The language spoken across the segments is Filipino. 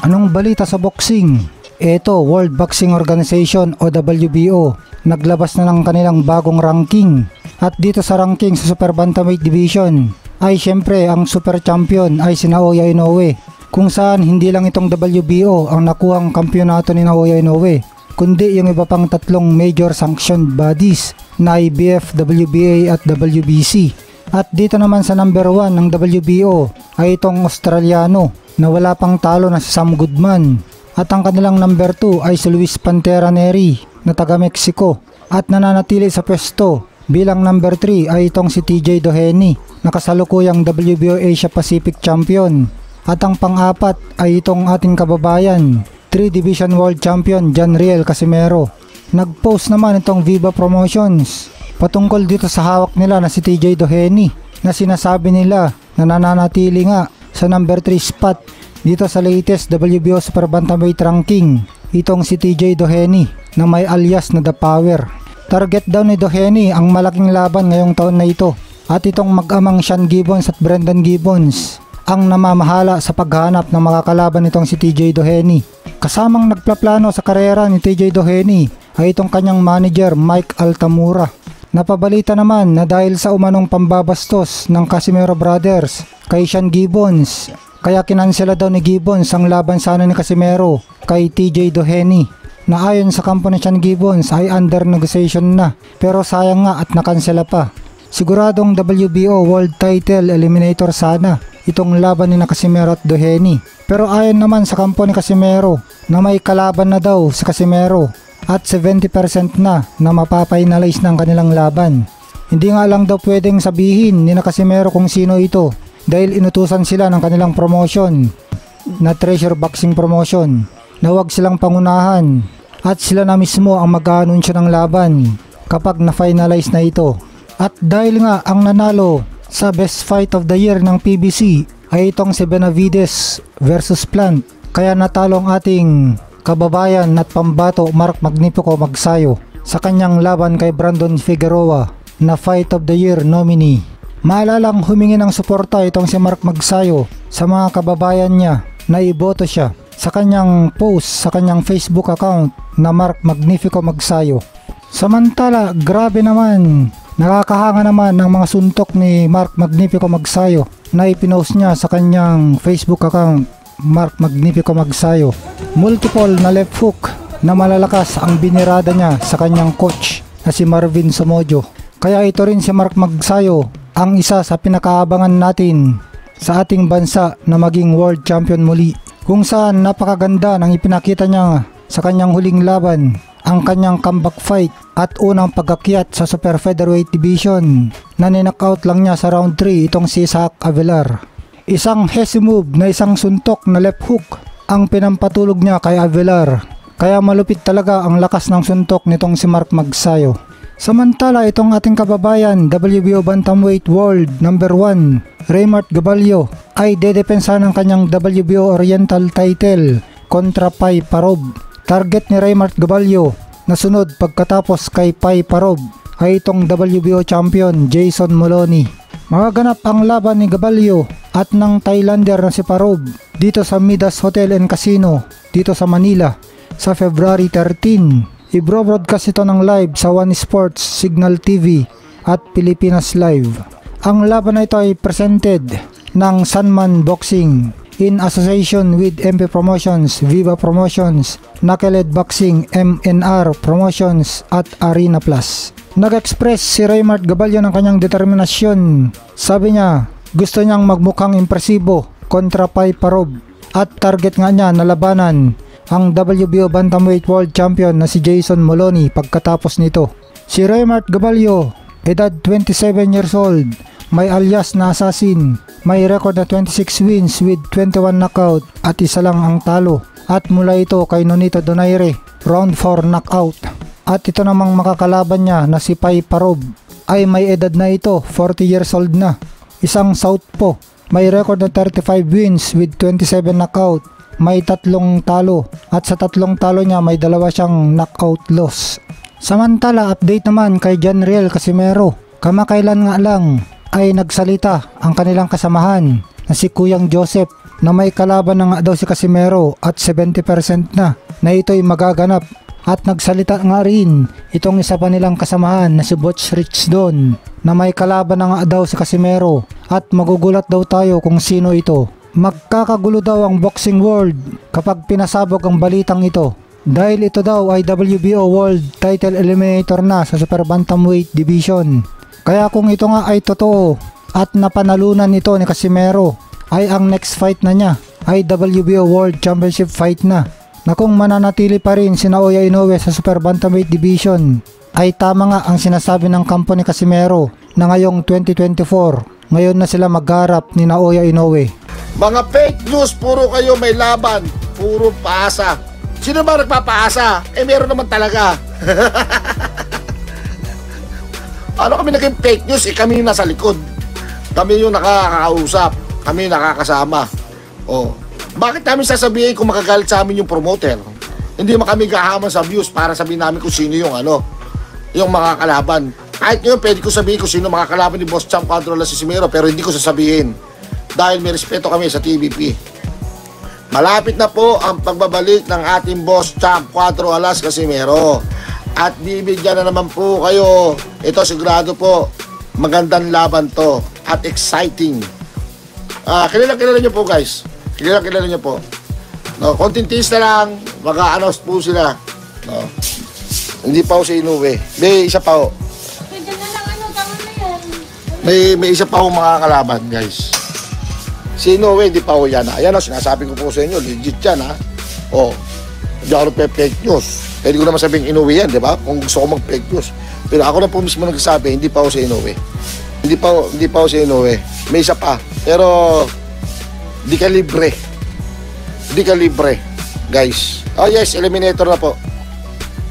Anong balita sa boxing? Ito, World Boxing Organization o WBO, naglabas na ng kanilang bagong ranking. At dito sa ranking sa Super Bantamweight Division, ay syempre ang super champion ay si Naoya Inoue. Kung saan hindi lang itong WBO ang nakuhang kampyonato ni Naoya Inoue, kundi yung iba pang tatlong major sanctioned bodies na IBF, WBA at WBC. At dito naman sa number 1 ng WBO ay itong Australiano na wala pang talo na si Sam Goodman. At ang kanilang number 2 ay si Luis Pantera Neri na taga Mexico. At nananatili sa pwesto bilang number 3 ay itong si TJ Doheny na kasalukuyang WBO Asia Pacific Champion. At ang pang-apat ay itong ating kababayan, 3 Division World Champion Janriel Casimero. Nag-post naman itong Viva Promotions patungkol dito sa hawak nila na si TJ Doheny na sinasabi nila na nananatili nga sa number 3 spot dito sa latest WBO Super Bantamweight ranking, itong si TJ Doheny na may alias na The Power. Target daw ni Doheny ang malaking laban ngayong taon na ito at itong mag-amang Sean Gibbons at Brendan Gibbons ang namamahala sa paghanap ng makakalaban nitong si TJ Doheny. Kasamang nagplaplano sa karera ni TJ Doheny ay itong kanyang manager Mike Altamura. Napabalita naman na dahil sa umanong pambabastos ng Casimero Brothers kay Sean Gibbons, kaya kinansela daw ni Gibbons ang laban sana ni Casimero kay TJ Doheny na ayon sa kampo ni Sean Gibbons ay under negotiation na, pero sayang nga at nakansela pa. Siguradong WBO World Title Eliminator sana itong laban ni Casimero at Doheny, pero ayon naman sa kampo ni Casimero na may kalaban na daw si Casimero at 70% na mapapinalize ng kanilang laban. Hindi nga lang daw pwedeng sabihin ni Casimero kung sino ito dahil inutusan sila ng kanilang promotion na Treasure Boxing Promotion na huwag silang pangunahan at sila na mismo ang mag-aanunsyo ng laban kapag na-finalize na ito. At dahil nga ang nanalo sa Best Fight of the Year ng PBC ay itong si Benavides versus Plant, kaya natalo ang ating kababayan at pambato Mark Magnifico Magsayo sa kanyang laban kay Brandon Figueroa na Fight of the Year nominee. Maalalang humingi ng suporta itong si Mark Magsayo sa mga kababayan niya na iboto siya sa kanyang post sa kanyang Facebook account na Mark Magnifico Magsayo. Samantala, grabe naman, nakakahanga naman ng mga suntok ni Mark Magnifico Magsayo na ipinost niya sa kanyang Facebook account Mark Magnifico Magsayo. Multiple na left hook na malalakas ang binirada niya sa kanyang coach na si Marvin Somojo. Kaya ito rin si Mark Magsayo ang isa sa pinakaabangan natin sa ating bansa na maging world champion muli, kung saan napakaganda ng ipinakita niya sa kanyang huling laban, ang kanyang comeback fight at unang pagakyat sa Super Featherweight Division na ninockout lang niya sa round 3 itong si Isaac Avelar. Isang hesi move na isang suntok na left hook ang pinampatulog niya kay Avelar, kaya malupit talaga ang lakas ng suntok nitong si Mark Magsayo. Samantala, itong ating kababayan WBO Bantamweight World number 1 Raymart Gabalio ay dedepensa ng kanyang WBO Oriental title kontra Pai Parov. Target ni Raymart Gabalio na sunod pagkatapos kay Pai Parov ay itong WBO champion Jason Moloney. Magaganap ang laban ni Gabalio at ng Thailander na si Parov dito sa Midas Hotel and Casino dito sa Manila sa February 13. I-broadcast ito ng live sa One Sports, Signal TV at Pilipinas Live. Ang laban na ito ay presented ng Sunman Boxing in association with MP Promotions, Viva Promotions, Knucklehead Boxing, MNR Promotions at Arena Plus. Nag-express si Raymart Gabalio ng kanyang determinasyon. Sabi niya, gusto niyang magmukhang impresibo kontra Pai Parov at target nga niya na labanan ang WBO Bantamweight World Champion na si Jason Moloney pagkatapos nito. Si Raymart Gabalio, edad 27 years old, may alias na assassin, may record na 26 wins with 21 knockout at isa lang ang talo. At mula ito kay Nonito Donaire, round 4 knockout. At ito namang makakalaban niya na si Pai Parov ay may edad na ito, 40 years old na. Isang southpaw, may record na 35 wins with 27 knockout, may 3 talo at sa 3 talo niya may 2 siyang knockout loss. Samantala, update naman kay Janriel Casimero. Kamakailan nga lang ay nagsalita ang kanilang kasamahan na si Kuyang Joseph na may kalaban na nga daw si Casimero at 70% na ito'y magaganap. At nagsalita nga rin itong isa pa nilang kasamahan na si Butch Rich Don na may kalaban na nga daw si Casimero at magugulat daw tayo kung sino ito. Magkakagulo daw ang boxing world kapag pinasabog ang balitang ito dahil ito daw ay WBO World Title Eliminator na sa Super Bantamweight Division. Kaya kung ito nga ay totoo at napanalunan ito ni Casimero ay ang next fight na niya ay WBO World Championship fight na kung mananatili pa rin si Naoya Inoue sa Super Bantamweight Division ay tama nga ang sinasabi ng kampo ni Casimero na ngayong 2024 ngayon na sila magharap ni Naoya Inoue. Mga fake news, puro kayo may laban, puro paasa. Sino ba nagpapaasa? Meron naman talaga. Ano kami naging fake news? Kami yung nasa likod. Kami yung nakakausap. Kami yung nakakasama. Bakit namin sasabihin kung makagalit sa amin yung promoter? Hindi man kami gahaman sa views para sabihin namin kung sino yung yung mga kalaban. Kahit ngayon pwede ko sabihin kung sino mga kalaban ni Boss Champ Cuatro Alas Casimero, pero hindi ko sasabihin. Dahil may respeto kami sa TVP. Malapit na po ang pagbabalik ng ating Boss Champ Cuatro Alas Casimero. At bibigyan na naman po kayo. Ito sigurado po, magandang laban to at exciting. Kilala nyo po guys. Kilala nyo po. Konting tease na lang, mag-a-announce po sila. Hindi pa ho si Inoue. May isa pa ho. May isa pa ho mga kalaban guys. Si Inoue, hindi pa ho yan. Ayan o, sinasabi ko po sa inyo, legit yan ha. Hindi ako fake news. Pwede ko naman sabihin Inoue yan, di ba? Kung gusto ko mag-fake news. Pero ako na po mismo nagsasabi, hindi pa ho si Inoue. Hindi pa ho si Inoue. May isa pa. Pero, di ka libre. Di ka libre, guys. Oh yes, eliminator na po.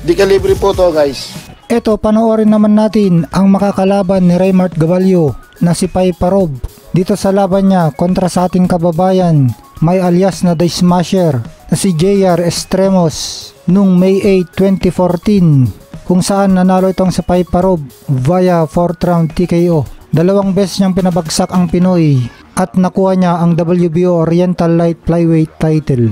Di ka libre po to guys. Eto, panoorin naman natin ang makakalaban ni Raymart Gavalio na si Pai Parov. Dito sa laban niya kontra sa ating kababayan, may alias na The Smasher na si JR Estremos nung May 8, 2014 kung saan nanalo itong si Pai Parov via 4th round TKO. Dalawang beses niyang pinabagsak ang Pinoy at nakuha niya ang WBO Oriental Light Flyweight title.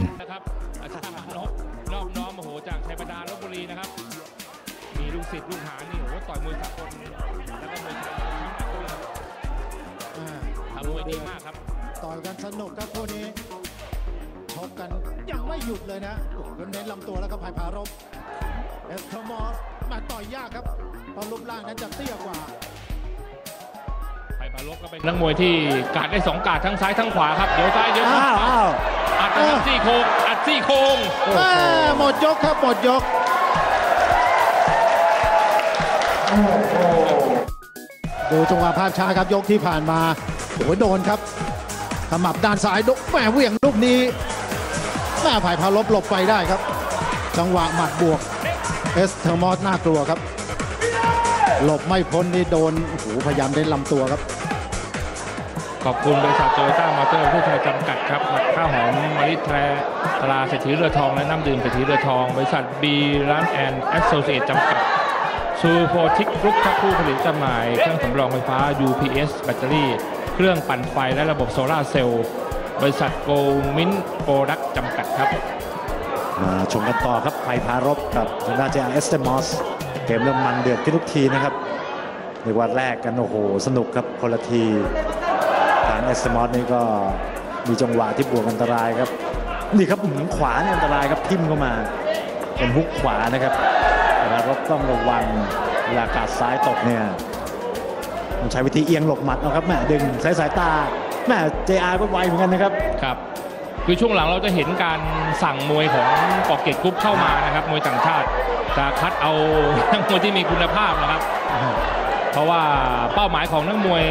ต่อยกันสนุกครับคู่นี้ชกกันยังไม่หยุดเลยนะเน้นลำตัวแล้วก็ไผ่ผารบเอสเทอร์มอสมาต่อยยากครับเพราะรูปร่างนั้นจะเตี้ยกว่าไผ่ผารบก็เป็นนักมวยที่การได้2การทั้งซ้ายทั้งขวาครับเดี๋ยวซ้ายเดี๋ยวขวาอัดซี่โครงอัดซี่โครงหมดยกครับหมดยกดูจังหวะภาพช้าครับยกที่ผ่านมาโอ้ยโดนครับขมับด้านซ้ายแม่เหวี่ยงลูกนี้แม่ไผ่ผารบหลบไปได้ครับจังหวะหมัดบวกเอสเทอร์มอสน่ากลัวครับหลบไม่พ้นนี่โดนโอ้โหพยายามเล่นลำตัวครับขอบคุณบริษัทโตโยต้ามอเตอร์ประเทศไทยจำกัดครับข้าวหอมมะลิแทรตราเศรษฐีเรือทองและน้ำดื่มเศรษฐีเรือทองบริษัทบีร้านแอนด์แอสโซเชตจำกัดซูโฟทิกกรุ๊ปครับผู้ผลิตจำหน่ายเครื่องสำรองไฟฟ้า UPS แบตเตอรี่เครื่องปั่นไฟและระบบโซลาร์เซลล์บริษัทโกลมินโปรดักต์จำกัดครับมาชมกันต่อครับไผ่ผารบกับทางด้านเจเอสเตมอสเกมเริ่มมันเดือดขึ้นทุกทีนะครับในวันแรกกันโอ้โหสนุกครับคนละทีทางเอสเตมอสนี่ก็มีจังหวะที่บวกอันตรายครับนี่ครับขวาเนี่ยอันตรายครับทิ่มเข้ามาเป็นฮุกขวานะครับไผ่ผารบต้องระวังเวลากาดซ้ายตกเนี่ยใช้วิธีเอียงหลบหมัดนะครับแม่ดึงใช้สายตาแม่ JR ก็ไวเหมือนกันนะครับครับคือช่วงหลังเราจะเห็นการสั่งมวยของกอกเกตกรุ๊ปเข้ามานะครับมวยต่างชาติจะคัดเอานักมวยที่มีคุณภาพนะครับเพราะว่าเป้าหมายของนักมวย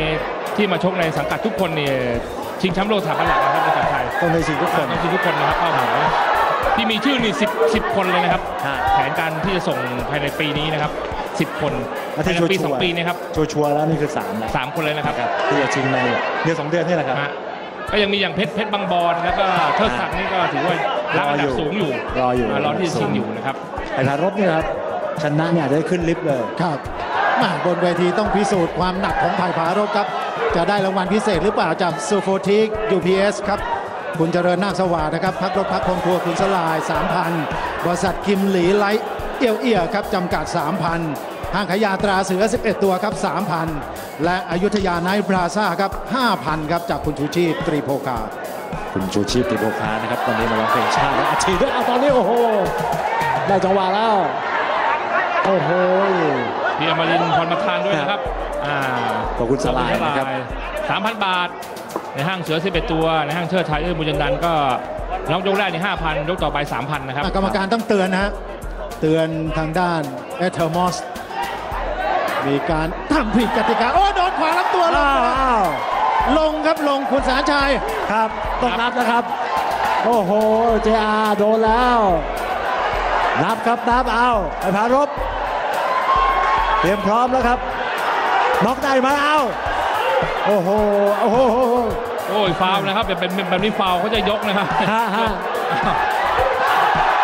ที่มาชกในสังกัดทุกคนเนี่ยชิงแชมป์โลกฐานหลักนะครับในประเทศไทยต้องในชิงทุกคนต้องชิงทุกคนนะครับเป้าหมายที่มีชื่อนี่10คนเลยนะครับแผนการที่จะส่งภายในปีนี้นะครับ10 คนภายในปี2 ปีนะครับชัวร์แล้วนี่คือ3คนเลยนะครับที่จะชิงในเดือน2 เดือนนี่แหละครับก็ยังมีอย่างเพชรบางบอนแล้วก็เทิดศักดิ์นี่ก็ถือว่ารังอันดับสูงอยู่รอที่จะชิงอยู่นะครับไผ่ผารบเนี่ยครับชนะเนี่ยได้ขึ้นลิฟต์เลยครับบนเวทีต้องพิสูจน์ความหนักของไผ่ผารบครับจะได้รางวัลพิเศษหรือเปล่าจากซูโฟทิก UPS ครับ คุณเจริญนาคสวัสดิ์นะครับพักรถพักคงครัวคุณสลาย 3,000 บริษัทคิมหลีไลท์เอี่ยครับจำกัด 3,000 ห้างขายยาตราเสือ 11 ตัวครับ 3,000 และอยุธยาไนท์พลาซ่าครับ 5,000 ครับจากคุณชูชีพตรีโภคาคุณชูชีพตรีโภคานะครับวันนี้มาร้องเพลงชาติและอาชีพด้วยตอนนี้โอ้โหได้จังหวะแล้วโอ้โหพี่อมรินทร์พรประธานด้วยนะครับขอบคุณสลายนะครับ 3,000 บาทในห้างเสือ 11 ตัวในห้างเชิดไทยบุญยันดันก็น้องยกแรกนี่ 5,000 ยกต่อไป 3,000 นะครับกรรมการต้องเตือนนะฮะเตือนทางด้านเอเธอร์มอสมีการทำผิดกติกาโอ้โดนขวารับตัวลงครับลงคุณสารชัยครับต้องนับนะครับโอ้โหJR โดนแล้วนับครับนับเอาไผ่พารบเตรียมพร้อมแล้วครับน็อกได้ไหมเอาโอ้โหโอ้โหโอ้ยฟาวนะครับเป็นแบบนี้ฟาวเขาจะยกนะครับ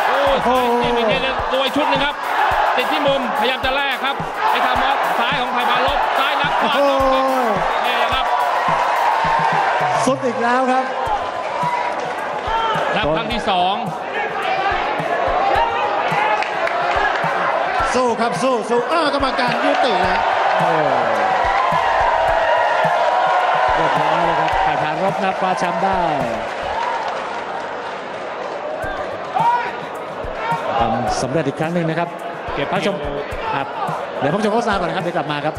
โอ้ยนี่เป็นตัวชุดนึงครับติดที่มุมพยายามจะแลกครับไอ้ทามอสซ้ายของไผ่พารบซ้ายนับขวานี่ครับสุดอีกแล้วครับนับครั้งที่2สู้ครับสู้กรรมการยุติแล้วเรียบร้อยเลยครับไผ่พารบนับคว้าแชมป์ได้ทำสำเร็จอีกครั้งหนึ่งนะครับเก็บพักชมครับเดี๋ยวพักชมโฆษณาก่อนนะครับเดี๋ยวกลับมาครับ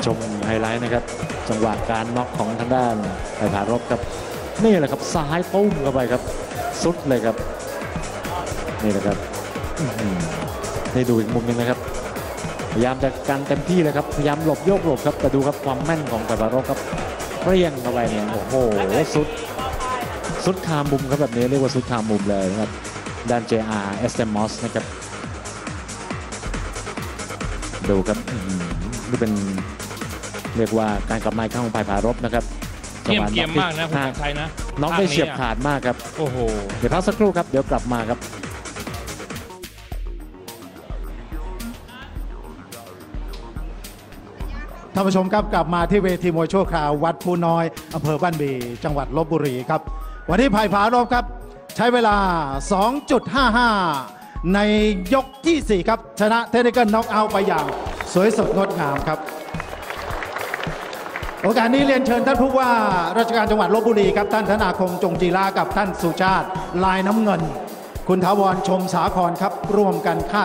ชมไฮไลท์นะครับจังหวะการน็อกของทางด้านไผ่พารบครับนี่แหละครับซ้ายตุ้มเข้าไปครับสุดเลยครับนี่นะครับนี่ดูอีกมุมนึงนะครับพยายามจะกันเต็มที่เลยครับพยายามหลบโยกหลบครับแต่ดูครับความแม่นของไผ่พารบครับเปรี้ยงเข้าไปเนี่ยโอ้โหสุดคามุมครับแบบนี้เรียกว่าสุดคามุมเลยนะครับด้าน JR Estemos นะครับดูครับนี่เป็นเรียกว่าการกลับมาครั้งของไผ่พารบนะครับเกี่ยมมากนะคุณชัยนะน้องได้เฉียบขาดมากครับโอ้โหเดี๋ยวพักสักครู่ครับเดี๋ยวกลับมาครับท่านผู้ชมครับกลับมาที่เวทีมวยชั่วคราววัดภูน้อยอำเภอบ้านบีจังหวัดลพบุรีครับวันนี้ไผ่พารบครับใช้เวลา 2.55 ในยกที่ 4 ครับชนะเทคนิคน็อกเอาท์ไปอย่างสวยสดงดงามครับโอกาสนี้เรียนเชิญท่านผู้ว่าราชการจังหวัดลพบุรีครับท่านธนาคมจงจีรากับท่านสุชาติลายน้ำเงินคุณถาวรชมสาครครับร่วมกันค่า